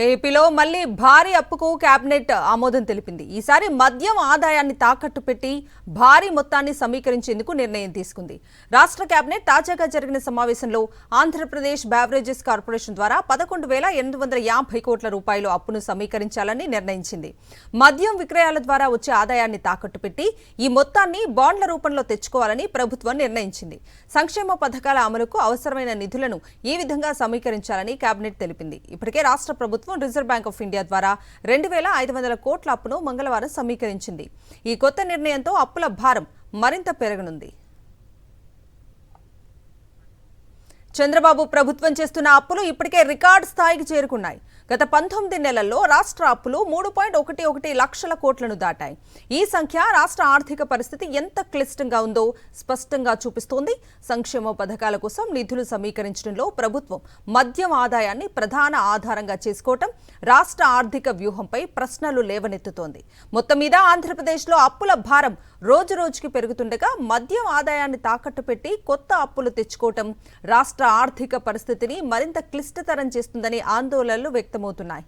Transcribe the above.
ఏపీలో మళ్లీ భారీ అప్పుకు కేబినెట్ ఆమోదం తెలిపింది. ఈసారి మద్యం ఆదాయాన్ని తాకట్టు పెట్టి భారీ మొత్తాన్ని సమీకరించేందుకు నిర్ణయం తీసుకుంది. రాష్ట్ర కేబినెట్ తాజాగా జరిగిన సమావేశంలో ఆంధ్రప్రదేశ్ బెవరేజెస్ కార్పొరేషన్ ద్వారా 11,850 కోట్ల రూపాయల అప్పును సమీకరించాలని నిర్ణయించింది. మద్యం విక్రయాల ద్వారా వచ్చే ఆదాయాన్ని తాకట్టు పెట్టి ఈ మొత్తాన్ని బాండ్ల రూపంలో తెచ్చుకోవాలని ప్రభుత్వం నిర్ణయించింది. సంక్షేమ పథకాల అమలుకు అవసరమైన నిధులను ఈ విధంగా సమీకరించాలని కేబినెట్ తెలిపింది. ఇప్పటికే రాష్ట్ర ప్రభుత్వం రిజర్వ్ బ్యాంక్ ఆఫ్ ఇండియా ద్వారా 2,500 కోట్ల అప్పును మంగళవారం సమీకరించింది. ఈ కొత్త నిర్ణయంతో అప్పుల భారం మరింత పెరగనుంది. చంద్రబాబు ప్రభుత్వం చేస్తున్న అప్పులు ఇప్పటికే రికార్డు స్థాయికి చేరుకున్నాయి. గత 19 నెలల్లో రాష్ట్ర అప్పులు 3.11 లక్షల కోట్లను దాటాయి. ఈ సంఖ్య రాష్ట్ర ఆర్థిక పరిస్థితి ఎంత క్లిష్టంగా ఉందో స్పష్టంగా చూపిస్తోంది. సంక్షేమ పథకాల కోసం నిధులు సమీకరించడంలో ప్రభుత్వం మద్యం ఆదాయాన్ని ప్రధాన ఆధారంగా చేసుకోవటం రాష్ట్ర ఆర్థిక వ్యూహంపై ప్రశ్నలు లేవనెత్తుతోంది. మొత్తం మీద ఆంధ్రప్రదేశ్లో అప్పుల భారం రోజురోజుకి పెరుగుతుండగా మద్యం ఆదాయాన్ని తాకట్టు పెట్టి కొత్త అప్పులు తెచ్చుకోవటం రాష్ట్ర ఆర్థిక పరిస్థితిని మరింత క్లిష్టతరం చేస్తుందని ఆందోళనలు వ్యక్తమవుతున్నాయి.